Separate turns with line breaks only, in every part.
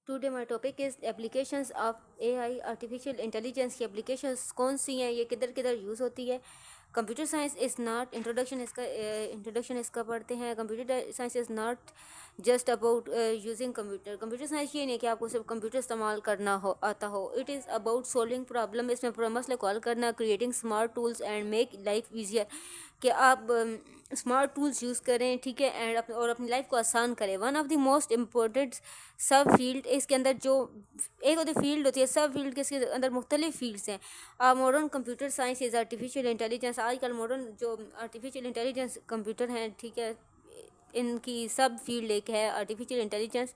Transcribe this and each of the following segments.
Today my topic is applications of AI artificial intelligence की applications कौन सी हैं, ये किधर किधर यूज़ होती है। Computer science is not introduction इसका पढ़ते हैं। Computer science is not just about using computer. Computer science ये नहीं कि आपको सिर्फ कंप्यूटर इस्तेमाल करना हो आता हो। It is about solving problem. इसमें मसले को हल करना, creating smart tools and make life easier, कि आप स्मार्ट टूल्स यूज़ करें, ठीक है, एंड अपनी लाइफ को आसान करें। One of the most important सब फील्ड, इसके अंदर जो एक होती फील्ड होती है, सब फील्ड के इसके अंदर मुख्तलिफ फील्ड्स हैं। Modern computer science is artificial intelligence. आजकल मॉडर्न जो आर्टिफिशियल इंटेलिजेंस कंप्यूटर हैं, ठीक है, इनकी सब फील्ड एक है आर्टिफिशियल इंटेलिजेंस,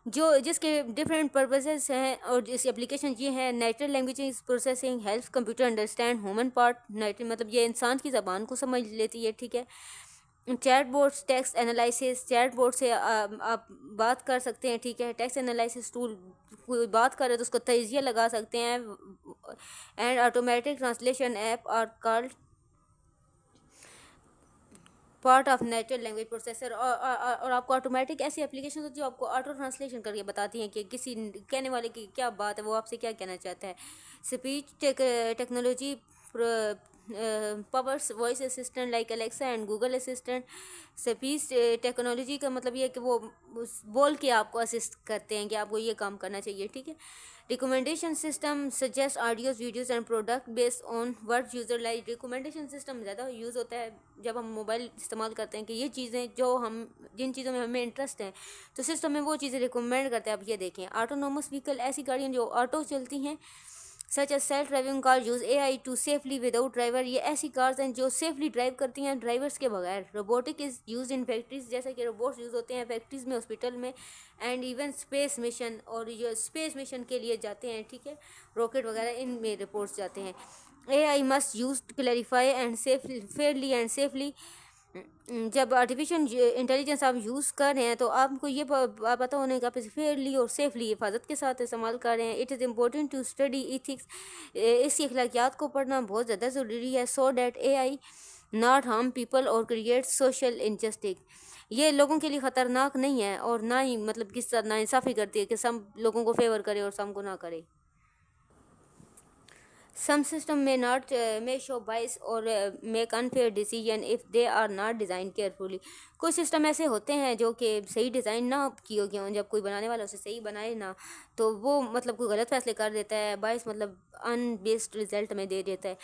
जो जिसके डिफरेंट पर्पसेस हैं। और इस एप्लीकेशन ये है, natural language processing helps computer understand human part. Natural मतलब ये इंसान की ज़बान को समझ लेती है, ठीक है। Chat boards text analysis, chat board से आप बात कर सकते हैं, ठीक है। टेक्स्ट एनालिसिस टूल, कोई बात कर रहे तो उसको तजिया लगा सकते हैं। And automatic translation app are called part of natural language processor. और आपको ऑटोमेटिक ऐसी एप्लीकेशन होती है जो आपको ऑटो ट्रांसलेशन करके बताती हैं कि किसी कहने वाले की क्या बात है, वो आपसे क्या कहना चाहता है। Speech technology powers voice assistant like Alexa and Google assistant. Speech technology का मतलब ये है कि वो बोल के आपको असिस्ट करते हैं कि आपको ये काम करना चाहिए, ठीक है। Recommendation system suggest audios videos and product based on word user like. Recommendation system ज़्यादा यूज़ होता है जब हम मोबाइल इस्तेमाल करते हैं, कि ये चीज़ें जो हम जिन चीज़ों में हमें इंटरेस्ट है तो सिस्टम में वो चीज़ें रिकमेंड करते हैं। आप ये देखें, ऑटोनोमस व्हीकल, ऐसी गाड़ियाँ जो ऑटो चलती हैं, such as self driving car use AI to safely without driver. ये ऐसी कार्स हैं जो सेफली ड्राइव करती हैं ड्राइवर्स के बगैर। Robotic is use in factories, जैसे कि रोबोट्स यूज़ होते हैं फैक्ट्रीज में, हॉस्पिटल में, एंड इवन स्पेस मिशन, और ये स्पेस मिशन के लिए जाते हैं, ठीक है, रॉकेट वगैरह इनमें रिपोर्ट्स जाते हैं। AI must use clarify and safely Fairlie and safely. जब आर्टिफिशियल इंटेलिजेंस आप यूज़ कर रहे हैं तो आपको ये पता होने का आप इसे फेयरली और सेफली हिफाजत के साथ इस्तेमाल कर रहे हैं। It is important to study ethics. इसकी अखलाकियात को पढ़ना बहुत ज़्यादा ज़रूरी है, so that AI not harm people और क्रिएट सोशल इनजस्टिस। ये लोगों के लिए ख़तरनाक नहीं है और ना ही मतलब किस तरह नाइंसाफ़ी करती है कि सब लोगों को फेवर करे और सब को ना करे। Some system may show bias or make unfair decision if they are not designed carefully. कुछ सिस्टम ऐसे होते हैं जो कि सही डिज़ाइन ना किए गए हों, जब कोई बनाने वाला उसे सही बनाए ना तो वो मतलब कोई गलत फैसले कर देता है, बायस मतलब अनबेस्ड रिजल्ट में दे देता है।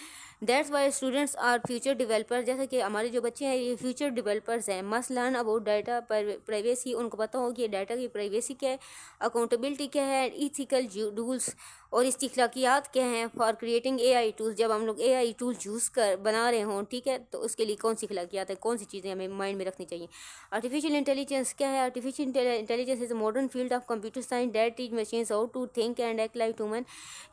That's why students are future developer. जैसे कि हमारे जो बच्चे हैं ये फ्यूचर डेवलपर्स हैं। Must learn about data privacy, उनको पता हो कि डाटा की प्राइवेसी क्या है, अकाउंटेबिलिटी क्या है, इथिकल रूल्स और इसकी अखलाकियात क्या हैं फॉर क्रिएटिंग एआई टूल्स। जब हम लोग एआई टूल्स यूज़ कर बना रहे हों, ठीक है, तो उसके लिए कौन सी अखलाकियात है, कौन सी चीज़ें हमें माइंड में रखनी चाहिए। आर्टिफिशियल इंटेलिजेंस क्या है? Artificial intelligence is a modern field of computer science that teach machines how to think and act like human.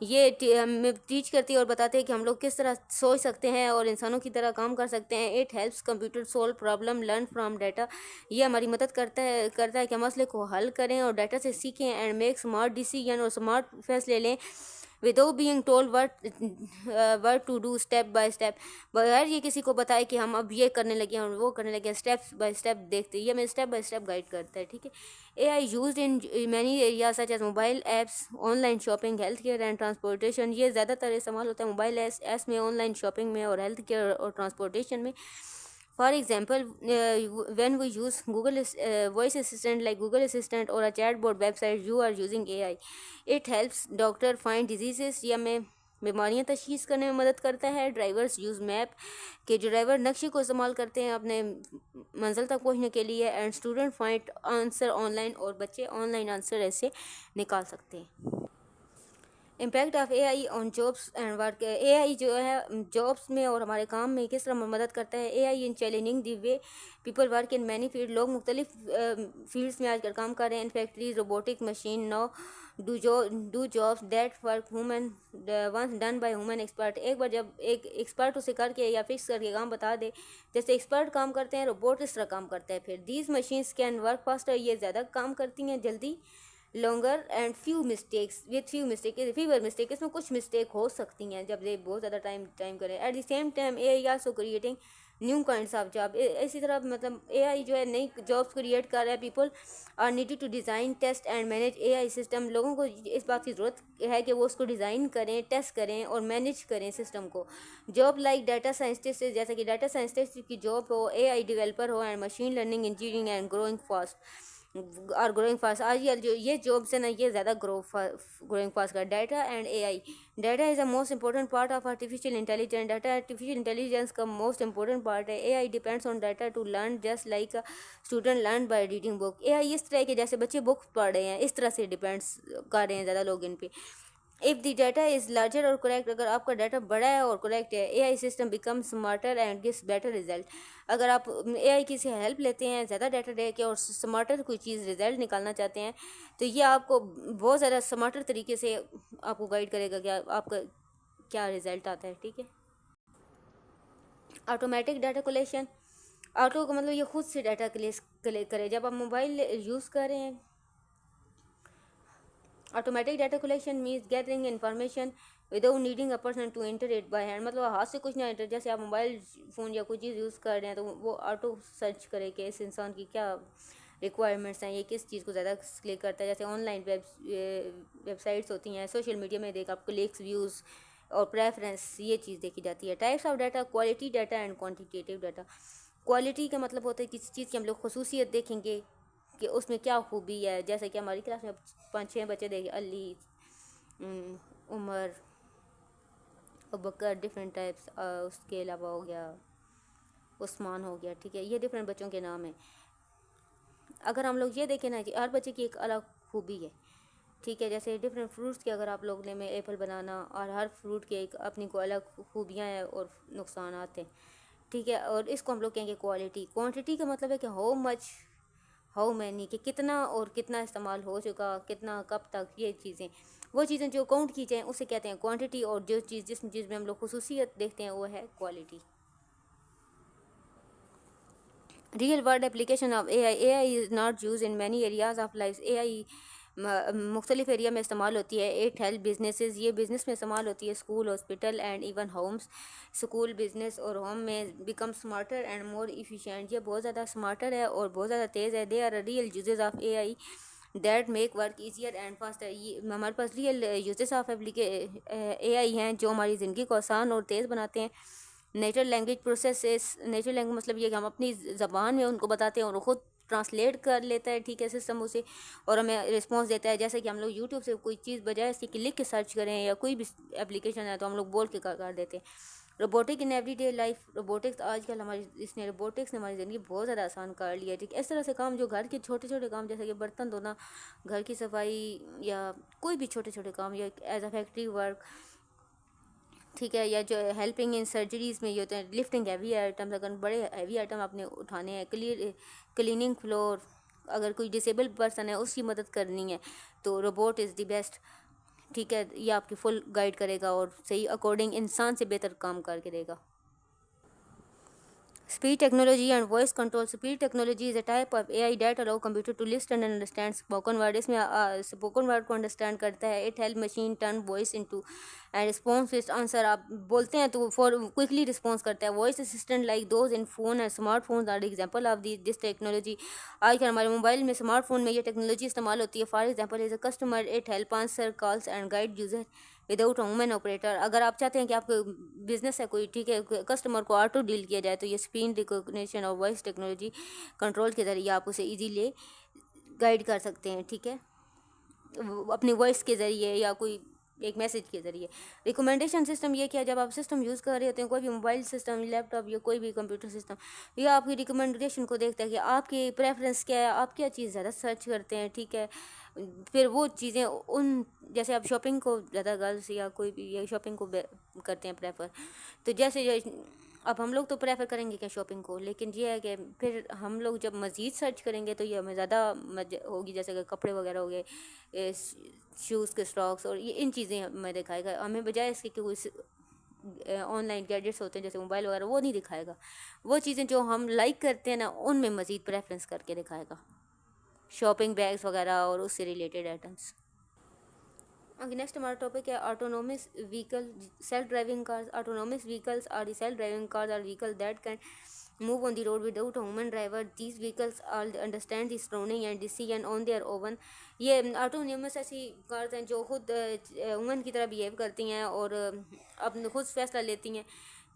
ये हमें टीच करती है और बताते हैं कि हम लोग किस तरह सोच सकते हैं और इंसानों की तरह काम कर सकते हैं। It helps computer solve problem, learn from data. ये हमारी मदद करता है कि मसले को हल करें और डाटा से सीखें एंड मेक स्मार्ट डिसीजन और स्मार्ट फैसले लें without being told what to do step by step. बगैर ये किसी को बताए कि हम अब ये करने लगे हैं और वो करने लगे हैं, स्टेप बाय स्टेप देखते ये हमें स्टेप बाय स्टेप गाइड करता है, ठीक है। AI used in many area such as mobile apps, online shopping, health care and transportation. ये ज़्यादातर इस्तेमाल होता है मोबाइल ऐप्स में, ऑनलाइन शॉपिंग में और हेल्थ केयर और ट्रांसपोर्टेशन में। For example, when we use Google voice assistant like Google Assistant or a chatbot website, you are using AI. It helps doctor find diseases या में बीमारियां तशखीस करने में मदद करता है। ड्राइवर्स यूज़ मैप, के जो ड्राइवर नक्शे को इस्तेमाल करते हैं अपने मंजिल तक पहुंचने के लिए। And student find answer online, और बच्चे ऑनलाइन आंसर ऐसे निकाल सकते हैं। Impact of AI on jobs and work. AI जो है जॉब्स में और हमारे काम में किस तरह मदद करता है। AI in challenging the way people work in many field. लोग मुख्तलिफ फील्ड्स में आजकल काम कर रहे हैं। In factories, robotic machine now do jobs that work human once done by human expert. एक बार जब एक एक्सपर्ट उसे करके या फिक्स करके काम बता दे, जैसे एक्सपर्ट काम करते हैं, रोबोट इस तरह काम करता है। फिर these machines can work faster, ये ज़्यादा काम करती हैं जल्दी, longer and few mistakes with few mistake fever mistake. इसमें कुछ मिस्टेक हो सकती हैं जब ये बहुत ज़्यादा टाइम करें। At the same time AI also creating new kinds of job. इसी तरह मतलब एआई जो है नई जॉब्स क्रिएट कर रहा है। People are needed to design, test and manage AI system. लोगों को इस बात की ज़रूरत है कि वो उसको डिज़ाइन करें, टेस्ट करें और मैनेज करें सिस्टम को। जॉब लाइक डाटा साइंटिस्ट, जैसे कि डाटा साइंटिस्ट की जॉब हो, एआई डेवलपर हो, and machine learning engineering and growing fast. आज जो ये जॉब्स है ना, ये ज़्यादा ग्रोइंग फास्ट कर। Data and AI, data is the most important part of artificial intelligence. Data artificial intelligence का मोस्ट इंपॉर्टेंट पार्ट है। AI depends on data to learn, just like student learn by reading book. AI इस तरह के, जैसे बच्चे book पढ़ रहे हैं, इस तरह से डिपेंड्स कर रहे हैं ज़्यादा लोग इन पे। If the data is larger और करेक्ट, अगर आपका डाटा बड़ा है और करेक्ट है, AI system become smarter and gives better result. अगर आप एआई की से हेल्प लेते हैं ज़्यादा डाटा दे के और स्मार्टर कोई चीज़ रिजल्ट निकालना चाहते हैं, तो ये आपको बहुत ज़्यादा स्मार्टर तरीके से आपको गाइड करेगा कि आपका क्या रिजल्ट आता है। ठीक है। ऑटोमेटिक डाटा कलेक्शन, ऑटो का मतलब ये खुद से डाटा कलेक्ट करे। जब आप मोबाइल यूज़ कर रहे हैं, automatic data collection means gathering information without needing a person to enter it by hand. मतलब हाथ से कुछ ना एंटर, जैसे आप मोबाइल फ़ोन या कोई चीज़ यूज़ कर रहे हैं तो वो ऑटो सर्च करे कि इस इंसान की क्या रिक्वायरमेंट्स हैं, ये किस चीज़ को ज़्यादा क्लिक करता है। जैसे ऑनलाइन वेबसाइट्स होती हैं, सोशल मीडिया में देख आप क्लिक्स, व्यूज़ और प्रेफरेंस, ये चीज़ देखी जाती है। Types of data, quality data and quantitative data. Quality का मतलब होता है किसी चीज़ की हम लोग खसूसियत देखेंगे कि उसमें क्या खूबी है। जैसे कि हमारी क्लास में 5-6 बच्चे देखे, अली, उमर, अबकर, डिफरेंट टाइप्स। उसके अलावा हो गया उस्मान हो गया। ठीक है, ये डिफरेंट बच्चों के नाम हैं। अगर हम लोग ये देखें ना कि हर बच्चे की एक अलग खूबी है। ठीक है, जैसे डिफरेंट फ्रूट्स के अगर आप लोग ने में एप्पल बनाना, और हर फ्रूट के एक अपनी को अलग खूबियाँ हैं और नुकसान हैं। ठीक है, और इसको हम लोग कहेंगे क्वालिटी। क्वांटिटी का मतलब है कि हाउ मच, हाउ मैनी, कि कितना और कितना इस्तेमाल हो चुका, कितना कब तक, ये चीज़ें, वो चीज़ें जो काउंट की जाएँ उसे कहते हैं क्वांटिटी। और जो चीज़ जिस चीज़ में हम लोग खसूसियत देखते हैं वो है quality. Real world application of AI, AI is not use in many areas of life. AI मुख्तलिफ एरिया में इस्तेमाल होती है। इट हेल्प बिजनेसेस, ये बिज़नेस में इस्तेमाल होती है। School, hospital and even homes. School, business और होम में become smarter and more efficient, ये बहुत ज़्यादा स्मार्टर है और बहुत ज़्यादा तेज़ है। They are real uses of AI that make work easier and faster. ये हमारे पास रियल यूजेस ऑफ एआई हैं जो हमारी ज़िंदगी को आसान और तेज़ बनाते हैं। Natural language process, natural language मतलब ये कि हम अपनी ज़बान में उनको बताते हैं और ख़ुद ट्रांसलेट कर लेता है। ठीक है, सिस्टम उसे, और हमें रिस्पांस देता है। जैसे कि हम लोग यूट्यूब से कोई चीज़ बजाय इसकी कि लिख के सर्च करें या कोई भी एप्लीकेशन है तो हम लोग बोल के कर देते हैं। Robotic in everyday life, robotics आजकल रोबोटिक्स ने हमारी ज़िंदगी बहुत ज़्यादा आसान कर लिया है। ठीक है, इस तरह से काम जो घर के छोटे छोटे काम, जैसे कि बर्तन धोना, घर की सफाई, या कोई भी छोटे छोटे काम, या एज अ फैक्ट्री वर्क, ठीक है, या जो हेल्पिंग इन सर्जरीज़ में ये होते हैं, लिफ्टिंग हैवी आइटम्स, अगर बड़े हैवी आइटम आपने उठाने हैं, क्लीनिंग फ्लोर, अगर कोई डिसेबल पर्सन है उसकी मदद करनी है तो रोबोट इज़ द बेस्ट। ठीक है, ये आपकी फुल गाइड करेगा और सही अकॉर्डिंग इंसान से बेहतर काम करके देगा। Speech technology and voice control. Speech technology is a type of AI that allow computer to listen and understand spoken word. इसमें spoken word को understand करता है। It help machine turn voice into and response with answer. आप बोलते हैं तो for quickly response करता है। Voice assistant like those in phone and smartphones are the example of this technology. आजकल हमारे मोबाइल में, स्मार्टफोन में ये टेक्नोलॉजी इस्तेमाल होती है। For example is a customer, it help answer calls and guide user without human operator. अगर आप चाहते हैं कि आपका बिजनेस है कोई, ठीक है, कस्टमर को ऑटो डील किया जाए तो ये स्क्रीन रिकॉग्निशन और वॉइस टेक्नोलॉजी कंट्रोल के ज़रिए आप उसे इजीली गाइड कर सकते हैं। ठीक है, अपनी वॉइस के ज़रिए या कोई एक मैसेज के ज़रिए। रिकमेंडेशन सिस्टम, ये क्या, जब आप सिस्टम यूज़ कर रहे होते हैं, कोई भी मोबाइल सिस्टम, लैपटॉप या कोई भी कंप्यूटर सिस्टम, ये आपकी रिकमेंडेशन को देखता है कि आपकी प्रेफरेंस क्या है, आप क्या चीज़ ज़्यादा सर्च करते हैं। ठीक है, फिर वो चीज़ें उन, जैसे आप शॉपिंग को ज़्यादा गर्ल्स या कोई भी ये शॉपिंग को करते हैं प्रेफर, तो जैसे अब हम लोग तो प्रेफर करेंगे क्या शॉपिंग को, लेकिन ये है कि फिर हम लोग जब मज़ीद सर्च करेंगे तो ये हमें ज़्यादा होगी, जैसे कि कपड़े वगैरह हो गए, शूज़ के स्टॉक्स, और ये इन चीज़ें हमें दिखाएगा। हमें बजाय इसके कि कोई ऑनलाइन गैजेट्स होते हैं जैसे मोबाइल वगैरह, वो नहीं दिखाएगा। वो चीज़ें जो हम लाइक करते हैं ना, उनमें मज़ीद प्रेफरेंस करके दिखाएगा, शॉपिंग बैग्स वगैरह और उससे रिलेटेड आइटम्स। ओके, नेक्स्ट हमारा टॉपिक है autonomous vehicle, self driving cars. Autonomous vehicles are the self driving cars are vehicle that can move on the road without a human driver. These vehicles all understand the surrounding and decision on their own. ये autonomous ऐसी cars हैं जो खुद human की तरह behave करती हैं और अपने खुद फैसला लेती हैं,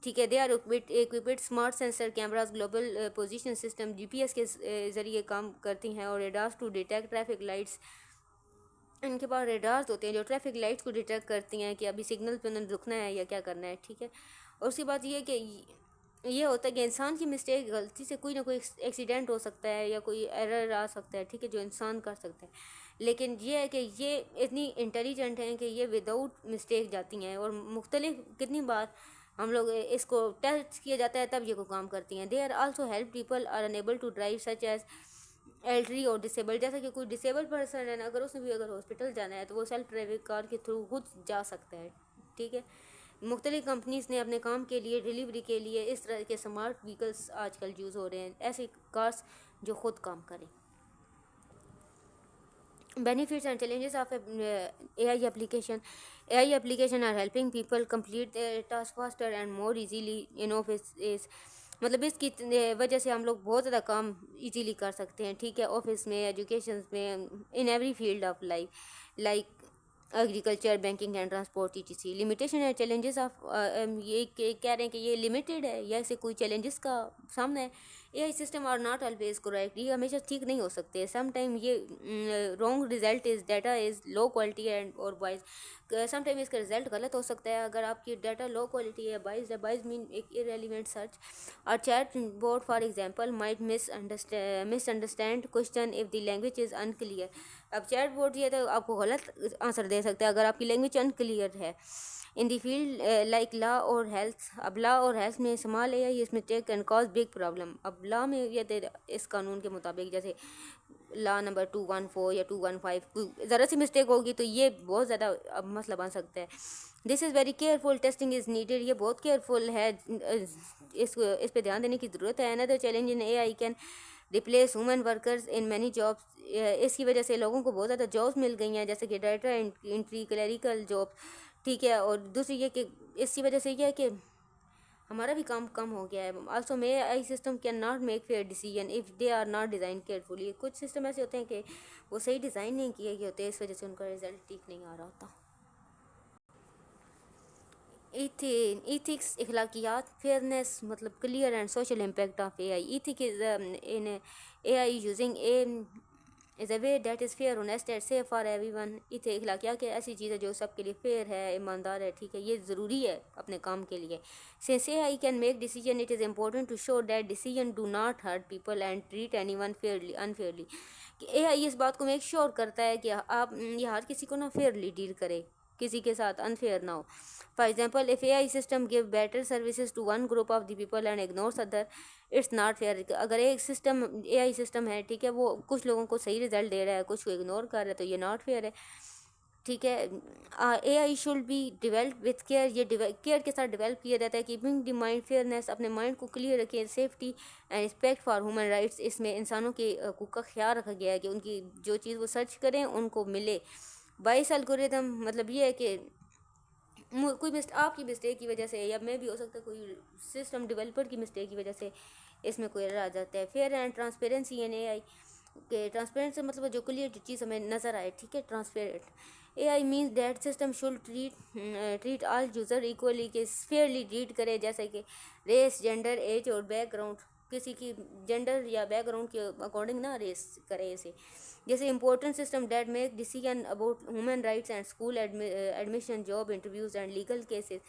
ठीक है। They are equipped smart sensor cameras, global position system, GPS के ज़रिए काम करती हैं, और radars to detect traffic lights. इनके पास रेडार्स होते हैं जो ट्रैफिक लाइट्स को डिटेक्ट करती हैं कि अभी सिग्नल पे उन्होंने रुकना है या क्या करना है, ठीक है। और उसकी बात ये है कि ये होता है कि इंसान की मिस्टेक, गलती से कोई ना कोई एक्सीडेंट हो सकता है या कोई एरर आ सकता है, ठीक है, जो इंसान कर सकता है। लेकिन ये है कि ये इतनी इंटेलिजेंट हैं कि ये विदाउट मिस्टेक जाती हैं, और मुख्तलिफ कितनी बार हम लोग इसको टेस्ट किया जाता है तब ये को काम करती हैं। They are also help people are enable to drive such as elderly और डिसेबल। जैसा कि कोई डिसेबल पर्सन है ना, अगर उसने भी अगर हॉस्पिटल जाना है तो वो सेल्फ ड्राइविंग कार के थ्रू खुद जा सकता है, ठीक है। मुख्तलिफ कंपनीज़ ने अपने काम के लिए, डिलीवरी के लिए इस तरह के स्मार्ट व्हीकल्स आजकल यूज़ हो रहे हैं, ऐसे कार्स जो खुद काम करें। Benefits and challenges of AI application. AI application are helping people complete their task faster and more easily in office is, मतलब इसकी वजह से हम लोग बहुत ज़्यादा काम इजीली कर सकते हैं, ठीक है, ऑफिस में, एजुकेशन में, in every field of life, like agriculture, banking and transport, etc. Limitation and challenges of, ये कह रहे हैं कि ये लिमिटेड है या ऐसे कोई चैलेंजेस का सामना है। AI system are not always correct, ये हमेशा ठीक नहीं हो सकते। समटाइम ये wrong result is data is low quality and और बाइस। समटाइम इसका रिजल्ट गलत हो सकता है अगर आपकी डाटा लो क्वालिटी है, बाइस है। बाइस मीन एक इरेलीवेंट सर्च। और chat board for example might misunderstand question if the language is unclear. अब चैट बोर्ड ये तो आपको गलत आंसर दे सकता है अगर आपकी लैंग्वेज अनक्लियर है। इन दी फील्ड लाइक लॉ और हेल्थ, अब लॉ और हेल्थ में इस्तेमाल है, इस mistake can cause big problem. अब लॉ में ये इस कानून के मुताबिक, जैसे लॉ नंबर 214 या 215, ज़रा सी मिस्टेक होगी तो ये बहुत ज़्यादा मसला बन सकता है। This is very careful, testing is needed, ये बहुत केयरफुल है, इस पर ध्यान देने की ज़रूरत है। Another challenge in AI can replace human workers in many jobs. इसकी वजह से लोगों को बहुत ज़्यादा जॉब्स मिल गई हैं, जैसे कि डाटा एंट्री, क्लरिकल जॉब, ठीक है। और दूसरी ये कि इसकी वजह से ये है कि हमारा भी काम कम हो गया है। Also may AI system can not make fair decision if they are not design carefully. कुछ सिस्टम ऐसे होते हैं कि वो सही डिज़ाइन नहीं किए गए होते, इस वजह से उनका रिजल्ट ठीक नहीं आ रहा होता। इथिक्स, इखलाकियात, फेयरनेस, मतलब clear and social impact of AI। Ethic is in AI using is a way that is fair, honest and safe for everyone. इखलाकियात ऐसी चीज़ है जो सबके लिए फेयर है, ईमानदार है, ठीक है, ये ज़रूरी है अपने काम के लिए। Since AI can make decision, it is important to show that decision do not hurt people and treat anyone fairly unfairly. कि AI इस बात को मेक श्योर करता है कि आप ये हर किसी को ना फेयरली डील करे, किसी के साथ अनफेयर ना हो। For example, if AI system give better services to one group of the people and ignores other, it's not fair. अगर एक सिस्टम, AI सिस्टम है, ठीक है, वो कुछ लोगों को सही रिजल्ट दे रहा है, कुछ को इग्नोर कर रहा है, तो ये नॉट फेयर है, ठीक है। AI should be develop with care, ये केयर के साथ डेवलप किया जाता है। कीपिंग द माइंड फेयरनेस, अपने माइंड को क्लियर रखें। Safety and respect for human rights, इसमें इंसानों के हकूक़ का ख्याल रखा गया है कि उनकी जो चीज़ वो सर्च करें उनको मिले। बाइस एल्गोरिदम, मतलब ये है कि कोई आपकी मिस्टेक की वजह से, या मैं भी हो सकता है कोई सिस्टम डेवलपर की मिस्टेक की वजह से इसमें कोई एरर आ जाता है। Fair and transparency and AI के ट्रांसपेरेंट से मतलब जो क्लियर जो चीज़ हमें नज़र आए, ठीक है, transparent. AI means that system should treat all user equally, के फेयरली ट्रीट करे, जैसे कि रेस, जेंडर, एज और बैकग्राउंड, किसी की जेंडर या बैकग्राउंड के अकॉर्डिंग ना रेस करे इसे। जैसे important system that make decision about human rights and school admission, job interviews and legal cases.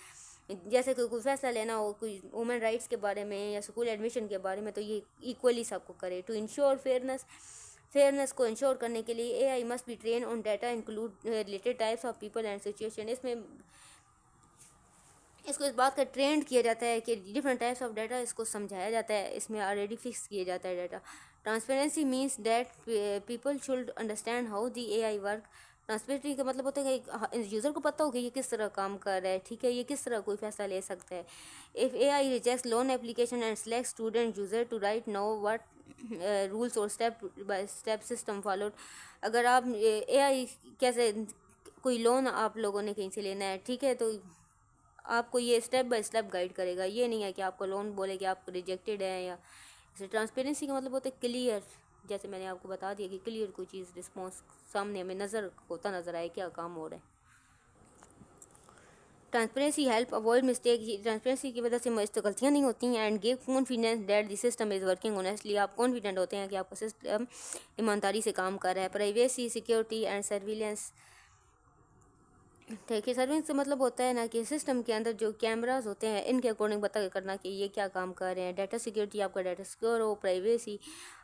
जैसे कि कोई फैसला लेना हो कोई ह्यूमन राइट्स के बारे में या स्कूल एडमिशन के बारे में, तो ये इक्वली सबको करे। टू इंश्योर फेयरनेस को इंश्योर करने के लिए AI must be train on data include related types of people and situation. इसको इस बात का ट्रेंड किया जाता है कि डिफरेंट टाइप्स ऑफ डाटा इसको समझाया जाता है, इसमें ऑलरेडी फिक्स किया जाता है data. Transparency means that people should understand how the AI work. Transparency का मतलब होता है कि यूज़र को पता हो कि ये किस तरह काम कर रहा है, ठीक है, ये किस तरह कोई फैसला ले सकता है। If AI rejects loan application and select student user to right know what rules और step by step system followed. अगर आप AI कैसे कोई लोन आप लोगों ने कहीं से लेना है, ठीक है, तो आपको ये स्टेप बाय स्टेप गाइड करेगा। ये नहीं है कि आपको लोन बोले कि आप रिजेक्टेड है, या जैसे ट्रांसपेरेंसी का मतलब होता है क्लियर, जैसे मैंने आपको बता दिया कि क्लियर कोई चीज़ रिस्पॉन्स सामने हमें नज़र आए क्या काम हो रहा है। Transparency help avoid mistake, transparency की वजह से गलतियाँ नहीं होती हैं। And give confidence that the system is working honestly, आप कॉन्फिडेंट होते हैं कि आपका सिस्टम ईमानदारी से काम कर रहा है। प्राइवेसी, सिक्योरिटी एंड सर्विलेंस, ठीक है, सर्विस से मतलब होता है ना कि सिस्टम के अंदर जो कैमरास होते हैं इनके अकॉर्डिंग पता करना कि ये क्या काम कर रहे हैं। डाटा सिक्योरिटी, आपका डाटा सिक्योर हो। प्राइवेसी,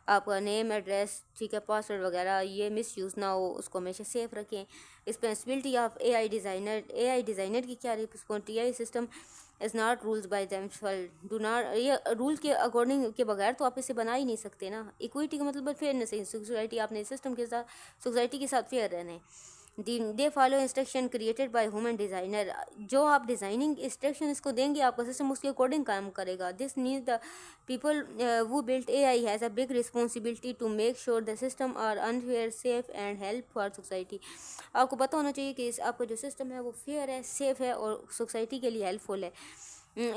आपका नेम एड्रेस, ठीक है, पासवर्ड वगैरह ये मिस यूज़ ना हो, उसको हमेशा सेफ रखें। रिस्पॉन्सिबिलिटी ऑफ एआई डिज़ाइनर की क्या रिस्पॉन्सिबिलिटी है। System is not rules by themselves, do not, ये रूल के अकॉर्डिंग के बगैर तो आप इसे बना ही नहीं सकते ना। इक्विटी का मतलब फेयरनेस है, सोसाइटी, आपने सिस्टम के साथ सोसाइटी के साथ फेयर रहना है। They follow instruction created by human designer, जो आप डिज़ाइनिंग इंस्ट्रक्शन इसको देंगे आपका सिस्टम उसके अकॉर्डिंग काम करेगा। This need the people who built AI has a big responsibility to make sure the system are unfair, safe and help for society. आपको पता होना चाहिए कि आपका जो सिस्टम है वो फेयर है, सेफ है और सोसाइटी के लिए हेल्पफुल है।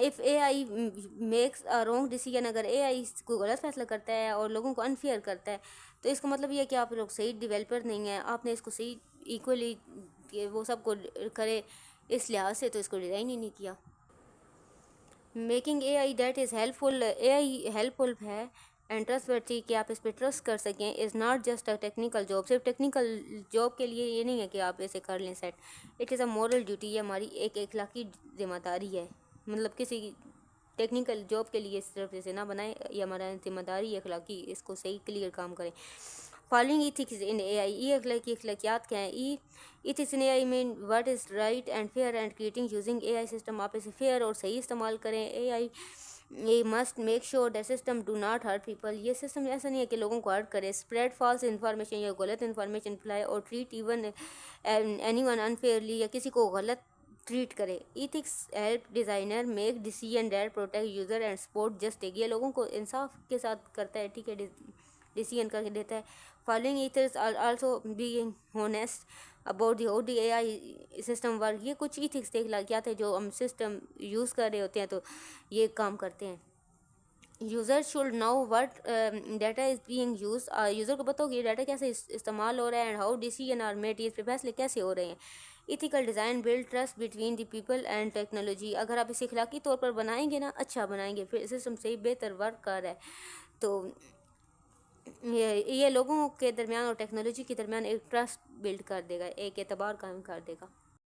If AI makes a wrong decision, अगर एआई को गलत फैसला करता है और लोगों को अनफेयर करता है तो इसका मतलब ये है कि आप लोग सही डेवलपर नहीं हैं, आपने इसको सही इक्वली वो सबको करे इस लिहाज से तो इसको डिज़ाइन ही नहीं किया। Making AI that is helpful, AI helpful है एंड ट्रस्टवर्थी, कि आप इस पर ट्रस्ट कर सकें, is not just a technical job, सिर्फ टेक्निकल जॉब के लिए ये नहीं है कि आप ऐसे कर लें set. It is a moral duty, ये हमारी एक अखलाकी जिम्मेदारी है। मतलब किसी टेक्निकल जॉब के लिए सिर्फ इसे ना बनाए, ये हमारा जिम्मेदारी है अखलाकी, इसको सही क्लियर काम करें। फॉलोइंग इथिक्स इन एआई, ये अखलाकियात क्या हैं। Ethics in AI mean what is right and fair and creating using AI system, आप इसे फेयर और सही इस्तेमाल करें। एआई ये must make sure that system do not hurt people, ये सिस्टम ऐसा नहीं है कि लोगों को हर्ट करे। स्प्रेड फॉल्स इन्फॉर्मेशन, या गलत इन्फॉर्मेशन फैलाए और ट्रीट इवन एनीवन अनफेयरली, या किसी को गलत ट्रीट करे। Ethics help designer make decision that protect user and support justice, ये लोगों को इंसाफ के साथ करता है, ठीक है, डिसीजन करके देता है। Following ethics are also being honest about the how the AI system work, ये कुछ इथिक्स देख ला क्या थे जो हम सिस्टम यूज़ कर रहे होते हैं तो ये काम करते हैं। User should now what data is being use, user को पता हो कि ये डाटा कैसे इस्तेमाल हो रहा है and how decision are made, इस पे फैसले कैसे हो रहे हैं। Ethical design build trust between the people and technology, अगर आप इसे अखलाकी तौर पर बनाएंगे ना, अच्छा बनाएंगे, फिर सिस्टम से ही बेहतर वर्क कर रहा है तो ये लोगों के दरमियान और टेक्नोलॉजी के दरमियान एक ट्रस्ट बिल्ड कर देगा, एक एतबार कायम कर देगा।